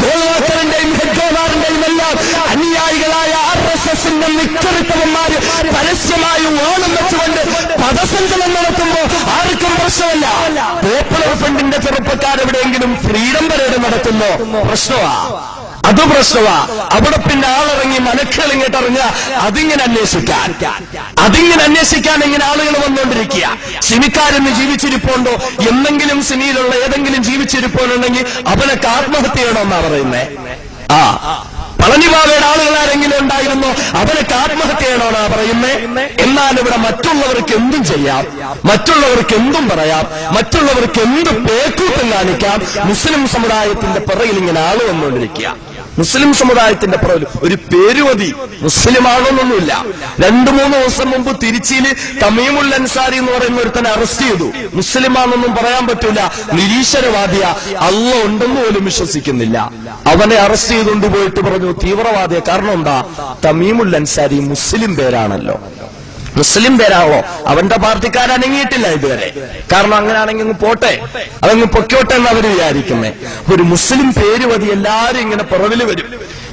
ഗോൾവാക്കറിന്റെയും ഹെഡ്ഗോവാറിന്റെയും എല്ലാം അനുയായികളായ RSSന്റെ മിക്കറിത്തവന്മാര് പരസ്യമായി ഓണം വെച്ചുകൊണ്ട് പദസഞ്ചലനം നടത്തുമ്പോ ആർക്കും പ്രശ്നമല്ല. പോപ്പുലർ ഫ്രണ്ടിന്റെ ചെറുപ്പക്കാരെവിടെയെങ്കിലും ഫ്രീഡം പരേഡ് നടത്തുന്നോ പ്രശ്നമാ, അത് പ്രശ്നമാ. അവിടെ പിന്നെ ആളിറങ്ങി മനക്കളിങ്ങിട്ടിറങ്ങ അതിങ്ങനെ അന്വേഷിക്കാൻ ഇങ്ങനെ ആളുകൾ വന്നുകൊണ്ടിരിക്കുക. സിനിക്കാരെന്ന് ജീവിച്ചിരിപ്പുണ്ടോ, എന്തെങ്കിലും സിനിയിലുള്ള ഏതെങ്കിലും ജീവിച്ചിരിപ്പുണ്ടെങ്കിൽ അവനൊക്കെ ആത്മഹത്യ ചെയ്യണമെന്നാ പറയുന്നേ. പളനിബാബയുടെ ആളുകളാരെങ്കിലും ഉണ്ടായിരുന്നോ അവനൊക്കെ ആത്മഹത്യ ചെയ്യണമെന്നാ പറയുന്നേ. എന്നാൽ ഇവിടെ മറ്റുള്ളവർക്ക് എന്തും ചെയ്യാം, മറ്റുള്ളവർക്ക് എന്തും പറയാം, മറ്റുള്ളവർക്ക് എന്ത് പേക്കൂട്ടം കാണിക്കാം. മുസ്ലിം സമുദായത്തിന്റെ പിറകിൽ ഇങ്ങനെ ആള് വന്നുകൊണ്ടിരിക്കുക. മുസ്ലിം സമുദായത്തിന്റെ പുറകിൽ ഒരു പേര് മതി, മുസ്ലിമാണോന്നൊന്നുമില്ല. 2-3 ദിവസം മുമ്പ് തിരുച്ചിയില് തമീമുൽ അൻസാരി എന്ന് പറയുന്ന ഒരുത്തനെ അറസ്റ്റ് ചെയ്തു. മുസ്ലിമാണെന്നൊന്നും പറയാൻ പറ്റൂല, നിരീശ്വരവാദിയ, അള്ള ഉണ്ടെന്ന് പോലും വിശ്വസിക്കുന്നില്ല. അവനെ അറസ്റ്റ് ചെയ്തുകൊണ്ട് പോയിട്ട് പറഞ്ഞു തീവ്രവാദിയ. കാരണം എന്താ? തമീമുൽ അൻസാരി മുസ്ലിം പേരാണല്ലോ, മുസ്ലിം പേരാണല്ലോ. അവന്റെ പാർട്ടിക്കാർ അനങ്ങിയിട്ടില്ല ഇതുവരെ. കാരണം അങ്ങനെയാണെങ്കിൽ അങ്ങ് പോട്ടെ, അതങ്ങ് പൊക്കോട്ടെ എന്ന് അവർ വിചാരിക്കുന്നേ. ഒരു മുസ്ലിം പേര് മതി, എല്ലാവരും ഇങ്ങനെ പുറകിൽ വരും,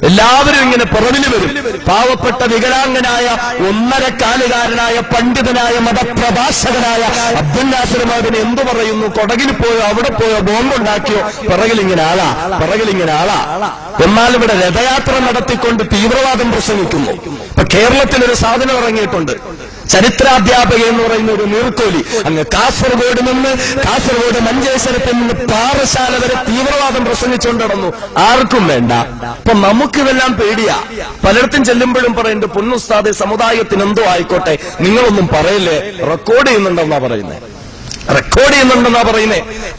എല്ലാവരും ഇങ്ങനെ പുറകിൽ വരും. പാവപ്പെട്ട വികലാംഗനായ 1.5 കാലുകാരനായ പണ്ഡിതനായ മതപ്രഭാഷകനായ അബ്ദുൽ നാസർ മദനി എന്തു പറയുന്നു? കൊടകിൽ പോയോ, അവിടെ പോയോ, ബോംബുണ്ടാക്കിയോ? പിറകിലിങ്ങനെ ആളാ. എന്നാൽ ഇവിടെ രഥയാത്ര നടത്തിക്കൊണ്ട് തീവ്രവാദം പ്രസംഗിക്കുന്നു. ഇപ്പൊ കേരളത്തിലൊരു സാധനം ഇറങ്ങിയിട്ടുണ്ട്, ചരിത്രാധ്യാപക എന്ന് പറയുന്ന ഒരു നീർക്കോലി. അങ്ങ് കാസർഗോഡ് മഞ്ചേശ്വരത്തിൽ നിന്ന് പാറശാല വരെ തീവ്രവാദം പ്രസംഗിച്ചുകൊണ്ട് നടന്നു. ആർക്കും വേണ്ട. അപ്പൊ നമുക്കിതെല്ലാം പേടിയാ. പലയിടത്തും ചെല്ലുമ്പോഴും പറയുന്നുണ്ട്, പൊന്നുസ്താദെ സമുദായത്തിന് എന്തോ ആയിക്കോട്ടെ, നിങ്ങളൊന്നും പറയല്ലേ, റെക്കോർഡ് ചെയ്യുന്നുണ്ടെന്നാ പറയുന്നേ.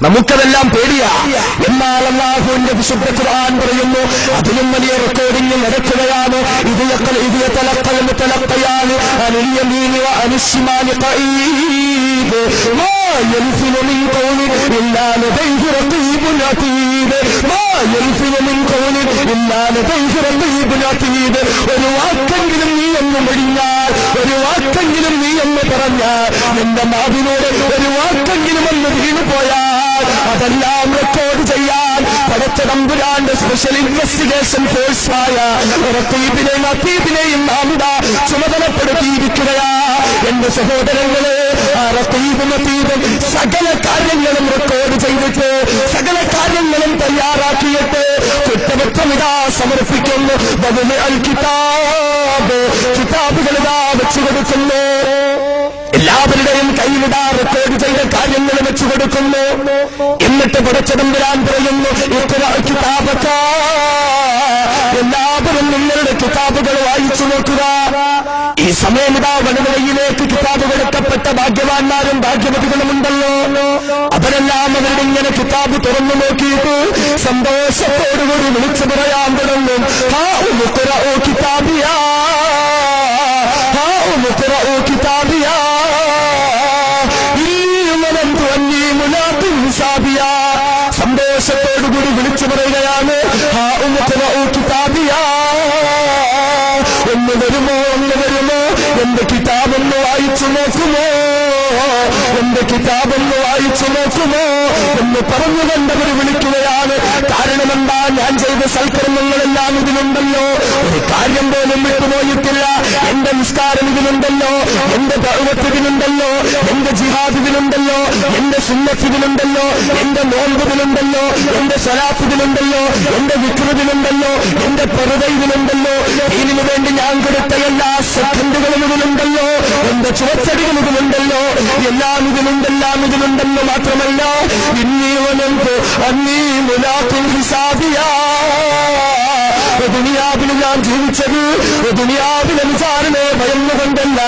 നമുക്കതെല്ലാം പേടിയാ. എന്നാൽ അല്ലാഹുവിന്റെ വിശുദ്ധ ഖുർആൻ പറയുന്നു, അതിലും വലിയ റെക്കോർഡിംഗ് നടക്കുകയാണ്. ഇത് തലക്കയാണ് അനിയമീനി അനിശ്ശിമാനി ഖഈദ് മാ യൽഫിനു മിൻ ഖൗലിൻ ഇല്ലാ ലദൈഹി റഖീബുൻ അതീദ് മാ യൽഫിനു മിൻ ഖൗലിൻ ഇല്ലാ ലദൈഹി റഖീബുൻ അതീദ്. ഒരു വാക്കെങ്കിലും നീ എന്ന് മൊഴിഞ്ഞാൽ, ഒരു വാക്കെങ്കിലും നീ എന്ന് പറഞ്ഞാൽ, നിന്റെ നാവിനോട് ഒരു വാക്കെങ്കിലും എന്ന് വീണുപോയാൽ അതെല്ലാം റെക്കോർഡ് ചെയ്യാൻ പടച്ച തമ്പുരാന്റെ സ്പെഷ്യൽ ഇൻവെസ്റ്റിഗേഷൻ ഫോഴ്സായ റഖീബിനെയും അതീദിനെയും നാം ചുമതലപ്പെടുത്തിയിരിക്കുകയാ. എന്റെ സഹോദരങ്ങളെ, ആ റഖീബും അതീദും സകല കാര്യങ്ങളും റെക്കോർഡ് ചെയ്തിട്ട്, സകല കാര്യങ്ങളും തയ്യാറാക്കിയിട്ട് കുറ്റപത്രമിതാ സമർപ്പിക്കുന്നു. കിതാബുകളിതാ വെച്ചു കൊടുക്കുന്നു. എല്ലാവരുടെയും കയ്യിലിതാ റെക്കോർഡ് ചെയ്ത കാര്യങ്ങൾ വെച്ചു കൊടുക്കുന്നു. എന്നിട്ട് പടച്ച തമ്പുരാൻ പറയുന്നു, എല്ലാവരും നിങ്ങളുടെ കിതാബുകൾ വായിച്ചു നോക്കുക. ഈ സമയം ഇതാ വനിതയിലേക്ക് കിതാബ് കൊടുക്കപ്പെട്ട ഭാഗ്യവാന്മാരും ഭാഗ്യവതികളുമുണ്ടല്ലോ. അവരെല്ലാം അവരുടെ ഇങ്ങനെ കിതാബ് തുറന്നു നോക്കിയിട്ട് സന്തോഷത്തോടുകൂടി വിളിച്ചു പറയാൻ തുടങ്ങും, സന്തോഷത്തോടുകൂടി വിളിച്ചു പറയുകയാണ്, ഒന്ന് വരുമോ എന്റെ കിതാബൊന്ന് വായിച്ചു നോക്കുമോ, എന്റെ കിതാബൊന്ന് വായിച്ചു നോക്കുമോ എന്ന് പറഞ്ഞു കണ്ടവർ വിളിക്കുകയാണ്. കാരണമെന്താ? ഞാൻ ചെയ്ത സൽക്കർമ്മങ്ങളെല്ലാം ഇതിലുണ്ടല്ലോ, ഒരു കാര്യം പോലും വിട്ടുപോയിട്ടില്ല. എന്റെ നിസ്കാരം ഇതിലുണ്ടല്ലോ, എന്റെ ദഅവത്ത് ഇതിലുണ്ടല്ലോ, എന്റെ ജിഹാദ് ഇതിലുണ്ടല്ലോ, എന്റെ സുന്നത്ത് ഇതിലുണ്ടല്ലോ, എന്റെ നോമ്പ് ഇതിലുണ്ടല്ലോ, എന്റെ സ്വലാത്ത് ഇതിലുണ്ടല്ലോ, എന്റെ വിക്ർ ഇതിലുണ്ടല്ലോ, എന്റെ പെറുത ഇതിലുണ്ടല്ലോ, ഇതിനു വേണ്ടി ഞാൻ കൊടുത്ത എല്ലാ സെക്കൻഡുകളും ഇതിലുണ്ടല്ലോ, എന്റെ ചുവച്ചടികൾ ഇതിലുണ്ടല്ലോ, എല്ലാം ഇതിലുണ്ടല്ലോ. മാത്രമല്ല, ദുനിയാവിന് ഞാൻ ജീവിച്ചത് ദുനിയാവിലെ വിചാരണയെ ഭയന്നുകൊണ്ടല്ല,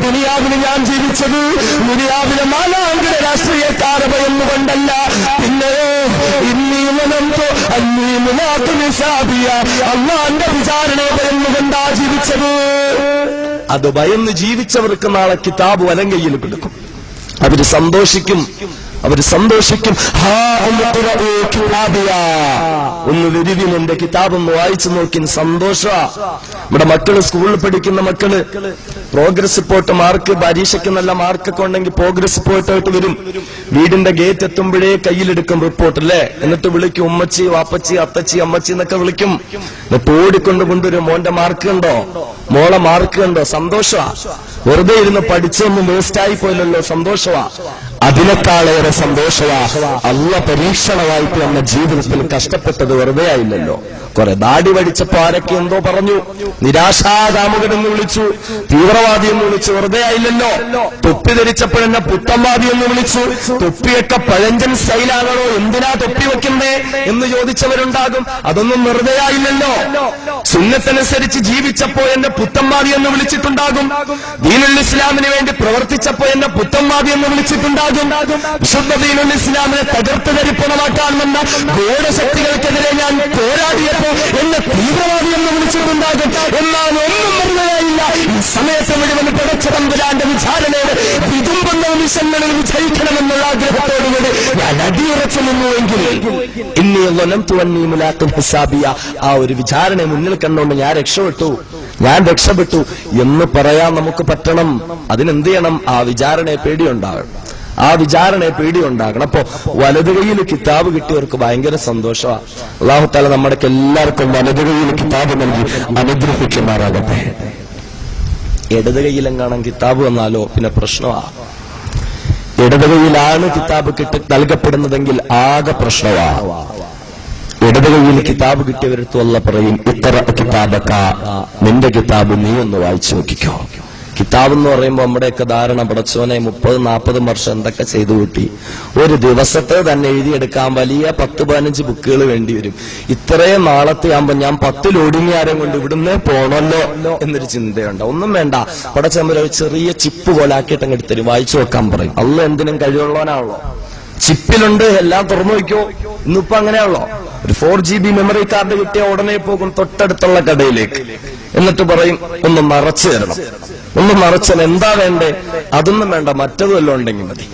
ദുനിയാവിന് ഞാൻ ജീവിച്ചത് ദുനിയാവിലെ നാലാംകിട രാഷ്ട്രീയക്കാരെ ഭയന്നുകൊണ്ടല്ല, പിന്നെയോ അള്ളാന്റെ വിചാരണയെ ഭയന്നുകൊണ്ടാ ജീവിച്ചത്. അത് ഭയന്ന് ജീവിച്ചവർക്ക് നാളെ കിതാബ് വലങ്കയിൽ കൊടുക്കും. അവര് സന്തോഷിക്കും. ഒന്ന് വരുവിൻ, എന്റെ കിതാബൊന്ന് വായിച്ചു നോക്കി, സന്തോഷമാ. ഇവിടെ മക്കള്, സ്കൂളിൽ പഠിക്കുന്ന മക്കള് പ്രോഗ്രസ് റിപ്പോർട്ട്, മാർക്ക്, പരീക്ഷയ്ക്ക് നല്ല മാർക്കൊക്കെ ഉണ്ടെങ്കിൽ പ്രോഗ്രസ് റിപ്പോർട്ടായിട്ട് വരും. വീടിന്റെ ഗേറ്റ് എത്തുമ്പോഴേ കയ്യിലെടുക്കും റിപ്പോർട്ട് അല്ലേ, എന്നിട്ട് വിളിക്കും ഉമ്മച്ചി, വാപ്പച്ചി, അത്തച്ചി, അമ്മച്ചി എന്നൊക്കെ വിളിക്കും. എന്നിട്ട് ഓടിക്കൊണ്ട് കൊണ്ടുവരും, മോന്റെ മാർക്ക് ഉണ്ടോ, മോളെ മാർക്ക് ഉണ്ടോ. സന്തോഷമാ. വെറുതെ ഇരുന്ന് പഠിച്ചൊന്നും വേസ്റ്റായി പോയില്ലല്ലോ, സന്തോഷമാ. അതിനേക്കാളേറെ സന്തോഷമാ അള്ളാഹ് പരീക്ഷണമായിട്ട് നമ്മുടെ ജീവിതത്തിൽ കഷ്ടപ്പെട്ടത് വെറുതെ ആയില്ലല്ലോ. കുറെ ദാടി വടിച്ചപ്പോ ആരൊക്കെ എന്തോ പറഞ്ഞു, നിരാശാകാമുകനെന്ന് വിളിച്ചു, തീവ്രവാദി എന്ന് വിളിച്ചു, വെറുതെ ആയില്ലല്ലോ. തൊപ്പി ധരിച്ചപ്പോഴെന്നെ പുത്തൻവാദി എന്ന് വിളിച്ചു. തൊപ്പിയൊക്കെ പഴഞ്ചൻ സ്റ്റൈലാണോ, എന്തിനാ തൊപ്പി വെക്കുന്നേ എന്ന് ചോദിച്ചവരുണ്ടാകും. അതൊന്നും വെറുതെ ആയില്ലല്ലോ. സുന്നത്തനുസരിച്ച് ജീവിച്ചപ്പോ എന്നെ പുത്തൻവാദി എന്ന് വിളിച്ചിട്ടുണ്ടാകും. ദീനുൽ ഇസ്ലാമിന് വേണ്ടി പ്രവർത്തിച്ചപ്പോ എന്നെ പുത്തൻവാദി എന്ന് വിളിച്ചിട്ടുണ്ടാകും. വിശുദ്ധ ദീനുൽ ഇസ്ലാമിനെ തകർത്ത് ധരിപ്പണമാക്കാൻ വന്ന ഗൂഢശക്തികൾക്കെതിരെ ഞാൻ പോരാടിയപ്പോ എന്നെ തീവ്രവാദി എന്ന് വിളിച്ചിട്ടുണ്ടാകും. എന്നാൽ ഒന്നും വെറുതെയായില്ല. ഈ സമയത്ത് മുഴുവൻ പടച്ചതമ്പുരാന്റെ വിചാരണയുടെ വിതുമ്പുന്ന നിമിഷങ്ങളിൽ വിജയിക്കണമെന്നുള്ള ആഗ്രഹത്തോടുകൂടി ഞാൻ അടിയുറച്ചു നിന്നുവെങ്കിൽ ഇന്നീ വനംതുവന്നീ മുലാഖും ഹിസാബിയ, ആ ഒരു വിചാരണയെ മുന്നിൽ കണ്ടുകൊണ്ട് ഞാൻ രക്ഷപ്പെട്ടു എന്ന് പറയാൻ നമുക്ക് പറ്റണം. അതിനെന്ത് ചെയ്യണം? ആ വിചാരണയെ പേടിയുണ്ടാകണം. അപ്പോ വലതു കൈയിൽ കിതാബ് കിട്ടിയവർക്ക് ഭയങ്കര സന്തോഷമാണ്. അല്ലാഹു തആല നമ്മുടെ എല്ലാവർക്കും വലതു കൈയിൽ കിതാബ് നൽകി അനുഗ്രഹിക്കുമാറാകട്ടെ. ഇടത് കൈയിലെങ്ങാനും കിതാബ് വന്നാലോ പിന്നെ പ്രശ്നമാണ്. ഇടത് കൈയിലാണ് കിതാബ് നൽകപ്പെടുന്നതെങ്കിൽ ആകെ പ്രശ്നമാണ്. ഇടത് കൈയിൽ കിതാബ് കിട്ടിയവരടുത്ത് അല്ലാഹ് പറയും, ഇഖ്റ കിതാബക, നിന്റെ കിതാബ് നീ ഒന്ന് വായിച്ചു നോക്കിക്കോ. കിതാബ് എന്ന് പറയുമ്പോൾ നമ്മുടെയൊക്കെ ധാരണ, പടച്ചോനെ 30-40 വർഷം എന്തൊക്കെ ചെയ്തു കൂട്ടി, ഒരു ദിവസത്തെ തന്നെ എഴുതിയെടുക്കാൻ വലിയ 10-15 ബുക്കുകൾ വേണ്ടി വരും. ഇത്രയും നാളത്തെ ആകുമ്പോൾ ഞാൻ 10 ലോഡിങ് ആരം കൊണ്ട് ഇവിടുന്ന് പോണല്ലോ എന്നൊരു ചിന്തയുണ്ട്. ഒന്നും വേണ്ട, പടച്ചോമ്പര ഒരു ചെറിയ ചിപ്പ് പോലെ ആക്കിയിട്ട് അങ്ങ് എടുത്തരും, വായിച്ചു വെക്കാൻ പറയും. അല്ലാഹ് എന്തിനും കഴിവുള്ളവനാണല്ലോ. ചിപ്പിലുണ്ട്, എല്ലാം തുറന്നു വയ്ക്കോ. ഇന്നിപ്പോ അങ്ങനെയാണല്ലോ. ഒരു 4GB മെമ്മറി കാർഡ് കിട്ടിയ ഉടനെ പോകും തൊട്ടടുത്തുള്ള കടയിലേക്ക്, എന്നിട്ട് പറയും ഒന്ന് മറച്ചു തരണം. ഒന്ന് മറച്ചാൽ എന്താ വേണ്ടേ? അതൊന്നും വേണ്ട, മറ്റതുമല്ലോ ഉണ്ടെങ്കിൽ മതി.